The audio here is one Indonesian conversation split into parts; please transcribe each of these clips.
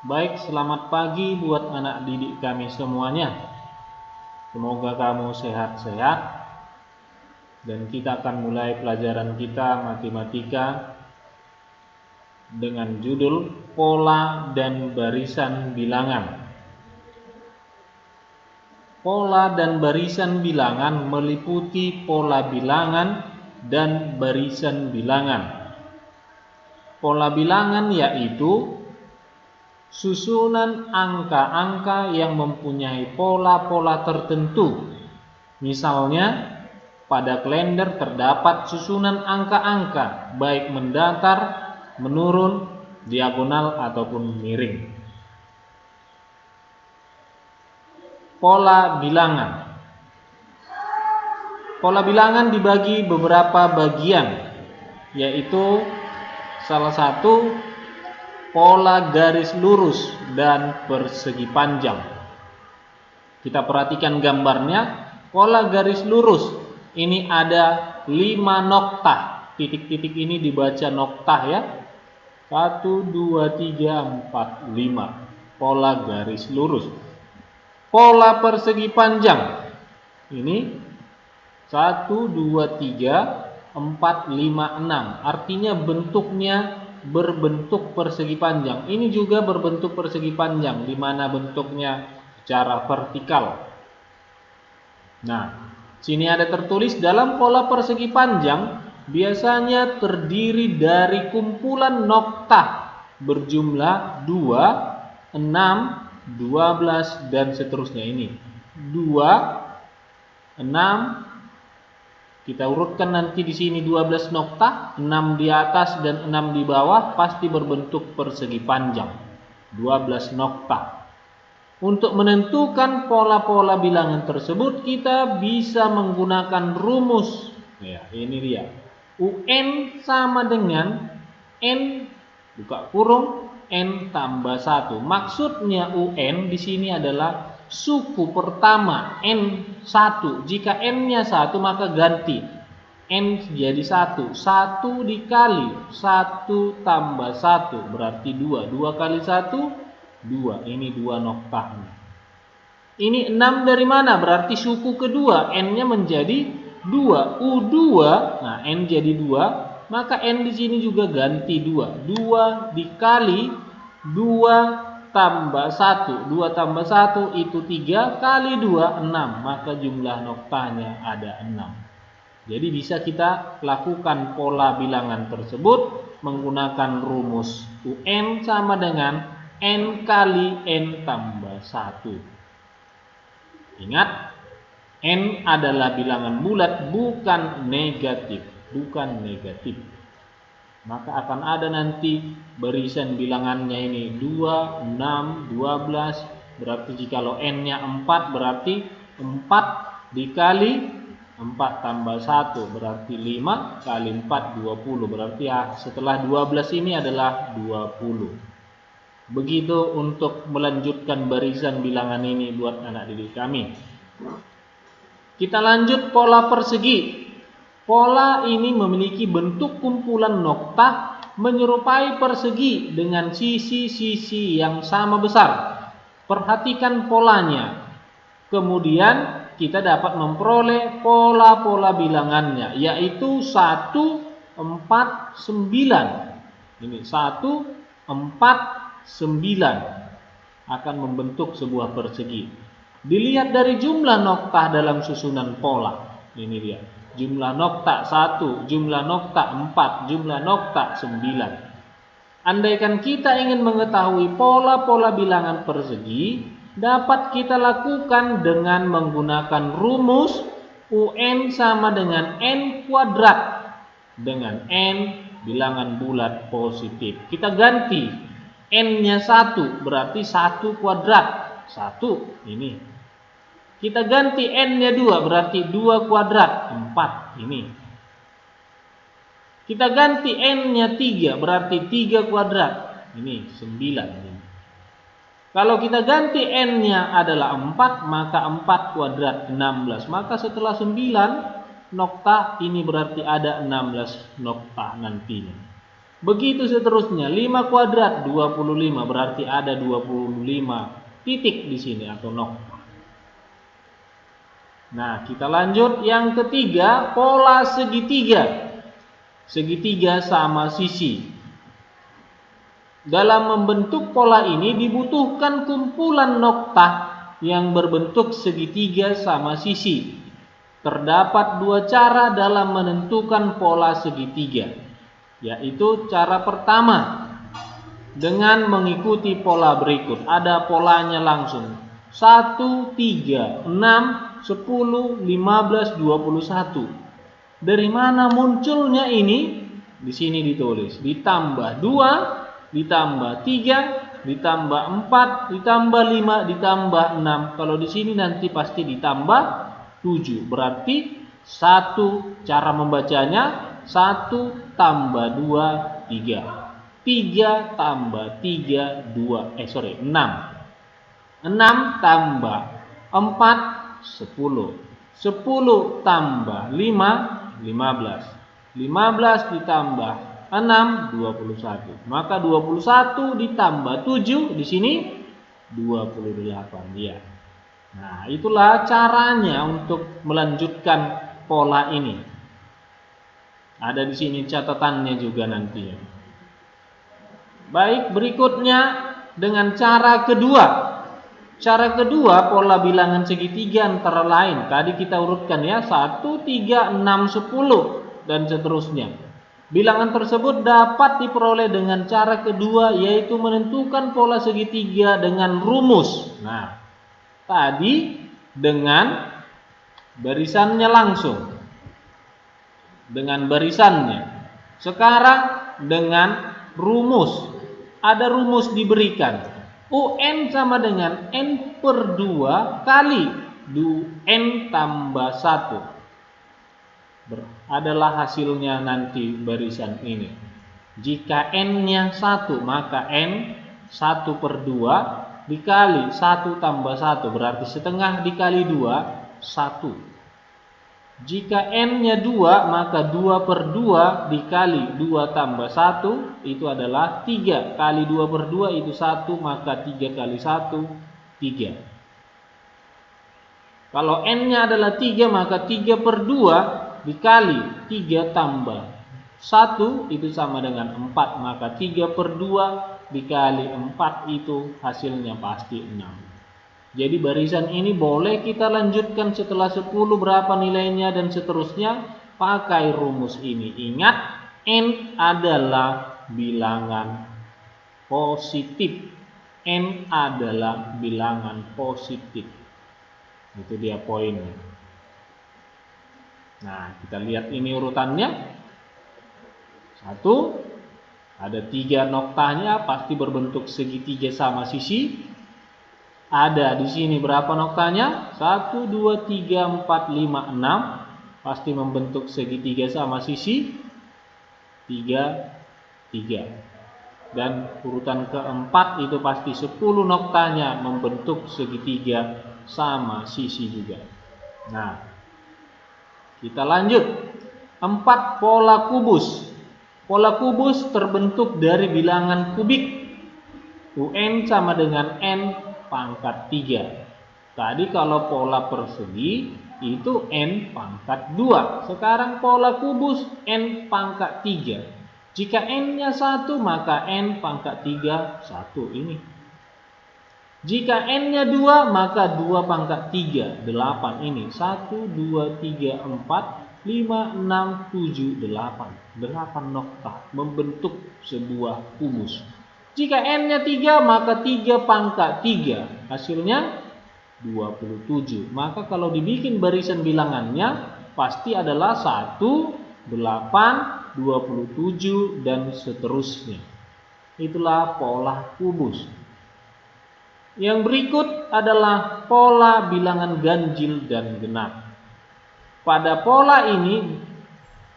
Baik, selamat pagi buat anak didik kami semuanya. Semoga kamu sehat-sehat. Dan kita akan mulai pelajaran kita matematika dengan judul Pola dan Barisan Bilangan. Pola dan barisan bilangan meliputi pola bilangan dan barisan bilangan. Pola bilangan yaitu susunan angka-angka yang mempunyai pola-pola tertentu. Misalnya, pada kalender terdapat susunan angka-angka, baik mendatar, menurun, diagonal, ataupun miring. Pola bilangan. Pola bilangan dibagi beberapa bagian, yaitu salah satu pola garis lurus dan persegi panjang. Kita perhatikan gambarnya. Pola garis lurus ini ada 5 noktah. Titik-titik ini dibaca noktah ya. 1, 2, 3, 4, 5. Pola garis lurus. Pola persegi panjang ini 1, 2, 3, 4, 5, 6. Artinya bentuknya berbentuk persegi panjang. Ini juga berbentuk persegi panjang, di mana bentuknya secara vertikal. Nah, sini ada tertulis dalam pola persegi panjang biasanya terdiri dari kumpulan noktah berjumlah 2, 6, 12 dan seterusnya ini. 2, 6, kita urutkan nanti di sini 12 noktah, 6 di atas dan 6 di bawah pasti berbentuk persegi panjang. 12 noktah. Untuk menentukan pola-pola bilangan tersebut kita bisa menggunakan rumus. Ya, ini dia. UN sama dengan N buka kurung N tambah 1. Maksudnya UN di sini adalah suku pertama N1. Jika N-nya 1 maka ganti N jadi 1. 1 dikali 1 tambah 1 berarti 2. 2 kali 1 2, ini 2 noktahnya. Ini 6 dari mana? Berarti suku kedua, N-nya menjadi 2. U2, nah N jadi 2, maka N di sini juga ganti 2. 2 dikali 2 tambah 1. 2 tambah 1 itu 3 kali 2, 6. Maka jumlah noktahnya ada 6. Jadi bisa kita lakukan pola bilangan tersebut menggunakan rumus UN sama dengan N kali N tambah 1. Ingat, N adalah bilangan bulat bukan negatif. Maka akan ada nanti barisan bilangannya ini 2, 6, 12. Berarti jikalau N-nya 4 berarti 4 dikali 4 tambah 1 berarti 5 kali 4 20. Berarti ya, setelah 12 ini adalah 20. Begitu untuk melanjutkan barisan bilangan ini buat anak didik kami. Kita lanjut pola persegi. Pola ini memiliki bentuk kumpulan noktah menyerupai persegi dengan sisi-sisi yang sama besar. Perhatikan polanya. Kemudian kita dapat memperoleh pola-pola bilangannya, yaitu 1, 4, 9. Ini 1, 4, 9 akan membentuk sebuah persegi. Dilihat dari jumlah noktah dalam susunan pola. Ini dia. Jumlah noktah 1, jumlah noktah 4, jumlah noktah 9. Andaikan kita ingin mengetahui pola-pola bilangan persegi, dapat kita lakukan dengan menggunakan rumus UN sama dengan N kuadrat dengan N bilangan bulat positif. Kita ganti N-nya 1 berarti 1 kuadrat 1 ini. Kita ganti N-nya 2 berarti 2 kuadrat 4 ini. Kita ganti N-nya 3 berarti 3 kuadrat ini 9 ini. Kalau kita ganti N-nya adalah 4 maka 4 kuadrat 16. Maka setelah 9 noktah ini berarti ada 16 noktah nantinya. Begitu seterusnya, 5 kuadrat 25, berarti ada 25 titik di sini atau nokta. Nah, kita lanjut yang ketiga, pola segitiga. Segitiga sama sisi. Dalam membentuk pola ini dibutuhkan kumpulan nokta yang berbentuk segitiga sama sisi. Terdapat dua cara dalam menentukan pola segitiga, yaitu cara pertama dengan mengikuti pola berikut. Ada polanya langsung. 1, 3, 6, 10, 15, 21. Dari mana munculnya ini? Di sini ditulis. Ditambah 2, ditambah 3, ditambah 4, ditambah 5, ditambah 6. Kalau di sini nanti pasti ditambah 7. Berarti satu cara membacanya 1 tambah 2, 3. 3 tambah 3, 6. 6 tambah 4, 10. 10 tambah 5, 15. 15 ditambah 6, 21. Maka 21 ditambah 7 di sini 28 ya. Nah, itulah caranya untuk melanjutkan pola ini. Ada di sini catatannya juga nantinya. Baik, berikutnya dengan cara kedua. Cara kedua, pola bilangan segitiga antara lain. Tadi kita urutkan ya, 1, 3, 6, 10 dan seterusnya. Bilangan tersebut dapat diperoleh dengan cara kedua, yaitu menentukan pola segitiga dengan rumus. Nah, tadi dengan barisannya langsung. Dengan barisannya. Sekarang dengan rumus. Ada rumus diberikan. UN sama dengan N per 2 kali N tambah 1. Adalah hasilnya nanti barisan ini. Jika N-nya 1, maka N 1 per 2 dikali 1 tambah 1. Berarti setengah dikali 2, 1. Jika N-nya 2, maka 2 per 2 dikali 2 tambah 1, itu adalah 3. Kali 2 per 2 itu 1, maka 3 kali 1, 3. Kalau N-nya adalah 3, maka 3 per 2 dikali 3 tambah 1, itu sama dengan 4. Maka 3 per 2 dikali 4 itu hasilnya pasti 6. Jadi barisan ini boleh kita lanjutkan setelah 10 berapa nilainya dan seterusnya pakai rumus ini. Ingat, N adalah bilangan positif. N adalah bilangan positif. Itu dia poinnya. Nah, kita lihat ini urutannya. 1, ada 3 noktanya, pasti berbentuk segitiga sama sisi. Ada di sini berapa noktanya? 1, 2, 3, 4, 5, 6. Pasti membentuk segitiga sama sisi. 3, 3. Dan urutan keempat itu pasti 10 noktanya membentuk segitiga sama sisi juga. Nah, kita lanjut. 4 pola kubus. Pola kubus terbentuk dari bilangan kubik. UN sama dengan N pangkat 3. Tadi kalau pola persegi itu N pangkat 2. Sekarang pola kubus N pangkat 3. Jika N-nya 1, maka N pangkat 3 1 ini. Jika N-nya 2, maka 2 pangkat 3 8 ini. 1, 2, 3, 4, 5, 6, 7, 8. 8 nokta membentuk sebuah kubus. Jika N-nya 3, maka 3 pangkat 3. Hasilnya 27. Maka kalau dibikin barisan bilangannya, pasti adalah 1, 8, 27, dan seterusnya. Itulah pola kubus. Yang berikut adalah pola bilangan ganjil dan genap. Pada pola ini,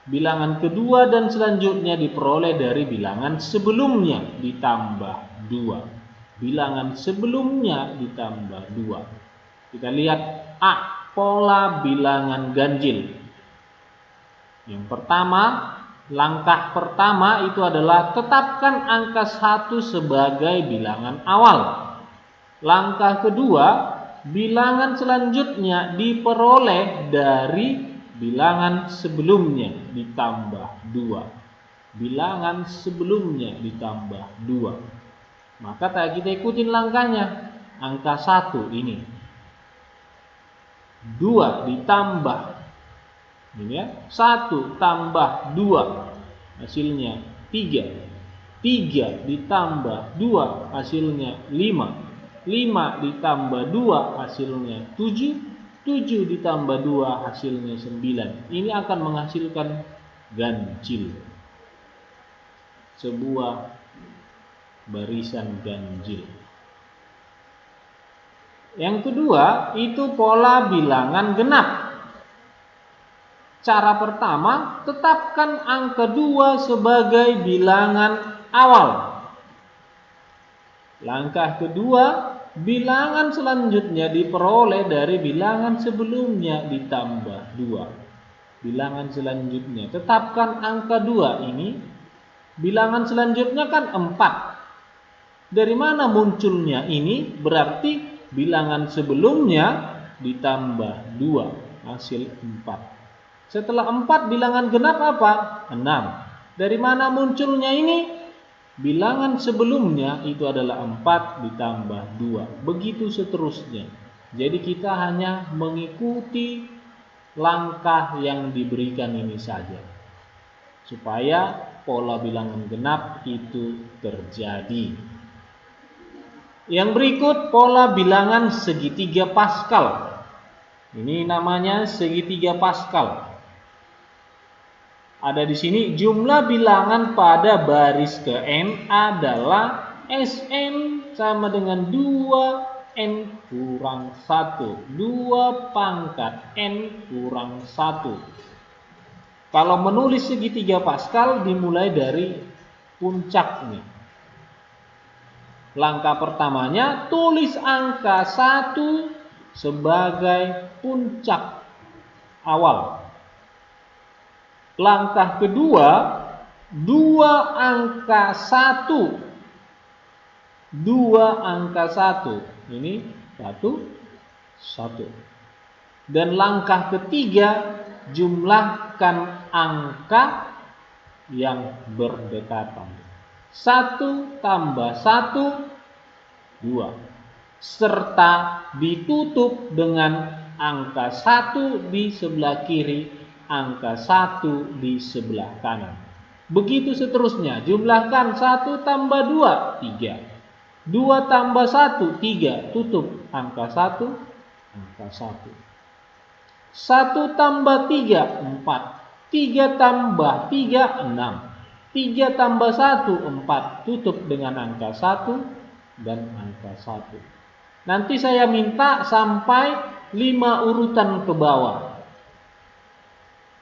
bilangan kedua dan selanjutnya diperoleh dari bilangan sebelumnya ditambah 2. Bilangan sebelumnya ditambah 2. Kita lihat A, pola bilangan ganjil. Yang pertama, Langkah pertama itu adalah tetapkan angka 1 sebagai bilangan awal. Langkah kedua, bilangan selanjutnya diperoleh dari bilangan sebelumnya ditambah 2. Bilangan sebelumnya ditambah 2. Maka kita ikutin langkahnya. Angka 1 ini 2 ditambah ini ya, 1 tambah 2 hasilnya 3. 3 ditambah 2 hasilnya 5. 5 ditambah 2 hasilnya 7. 7 ditambah 2 hasilnya 9. Ini akan menghasilkan ganjil. Sebuah barisan ganjil. Yang kedua, itu pola bilangan genap. Cara pertama, tetapkan angka 2 sebagai bilangan awal. Langkah kedua, bilangan selanjutnya diperoleh dari bilangan sebelumnya ditambah 2. Bilangan selanjutnya, tetapkan angka 2 ini. Bilangan selanjutnya kan 4. Dari mana munculnya ini? Berarti bilangan sebelumnya ditambah 2 hasil 4. Setelah 4 bilangan genap apa? 6. Dari mana munculnya ini? Bilangan sebelumnya itu adalah 4 ditambah 2. Begitu seterusnya. Jadi kita hanya mengikuti langkah yang diberikan ini saja, supaya pola bilangan genap itu terjadi. Yang berikut pola bilangan segitiga Pascal. Ini namanya segitiga Pascal. Ada di sini jumlah bilangan pada baris ke n adalah Sn sama dengan 2n kurang 1. 2 pangkat n kurang 1. Kalau menulis segitiga Pascal dimulai dari puncak nih. Langkah pertamanya tulis angka 1 sebagai puncak awal. Langkah kedua, 2 angka 1. 2 angka 1. Ini 1. Dan langkah ketiga, jumlahkan angka yang berdekatan. 1 tambah 1, 2. Serta ditutup dengan angka 1 di sebelah kiri, angka 1 di sebelah kanan. Begitu seterusnya, jumlahkan 1 tambah 2, 3. 2 tambah 1, 3. Tutup angka 1, angka 1. 1 tambah 3, 4. 3 tambah 3, 6. 3 tambah 1, 4. Tutup dengan angka 1 dan angka 1. Nanti saya minta sampai 5 urutan ke bawah.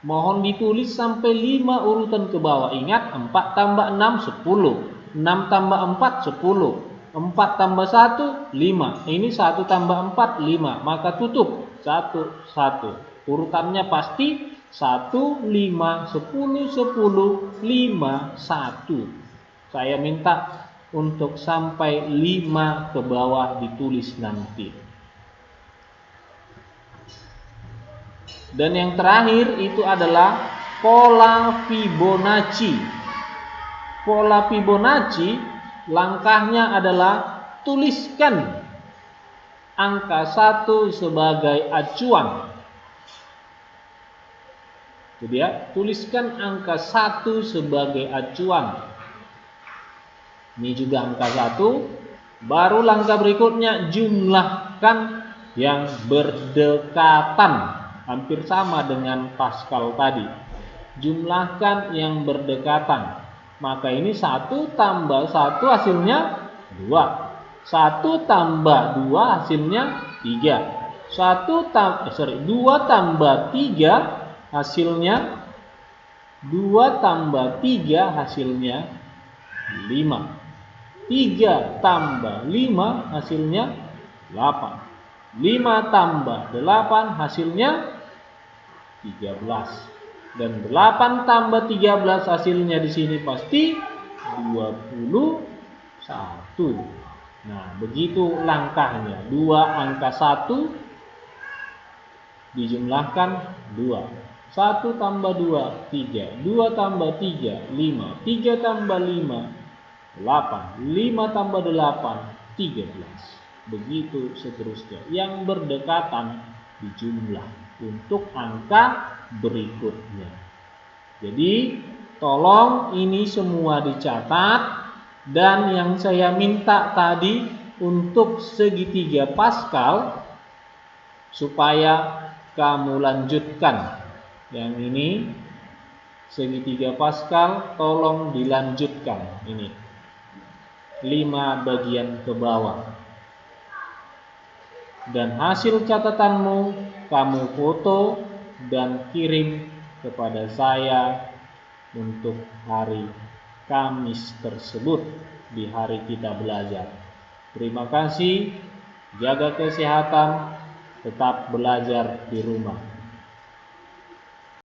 Mohon ditulis sampai 5 urutan ke bawah. Ingat, 4 tambah 6, 10. 6 tambah 4, 10. 4 tambah 1, 5. Ini 1 tambah 4, 5. Maka tutup 1, 1. Urutannya pasti 1, 5, 10, 10, 5, 1. Saya minta untuk sampai 5 ke bawah ditulis nanti. Dan yang terakhir itu adalah pola Fibonacci. Pola Fibonacci langkahnya adalah tuliskan angka 1 sebagai acuan. Jadi ya, tuliskan angka 1 sebagai acuan. Ini juga angka 1. Baru langkah berikutnya jumlahkan yang berdekatan. Hampir sama dengan Pascal tadi. Jumlahkan yang berdekatan. Maka ini 1 tambah 1 hasilnya 2. 1 tambah 2 hasilnya 3. 2 tambah 3 hasilnya 2 tambah 3 hasilnya 5. 3 tambah 5 hasilnya 8. 5 tambah 8 hasilnya 13. Dan 8 tambah 13 hasilnya di sini pasti 21. Nah, begitu langkahnya. 2 angka 1 dijumlahkan 2. 1 tambah 2, 3. 2 tambah 3, 5. 3 tambah 5, 8. 5 tambah 8, 13. Begitu seterusnya. Yang berdekatan dijumlah untuk angka berikutnya. Jadi, tolong ini semua dicatat. Dan yang saya minta tadi untuk segitiga Pascal, supaya kamu lanjutkan. Yang ini segitiga Pascal, tolong dilanjutkan. Ini 5 bagian ke bawah. Dan hasil catatanmu kamu foto dan kirim kepada saya untuk hari Kamis tersebut, di hari kita belajar. Terima kasih, jaga kesehatan, tetap belajar di rumah.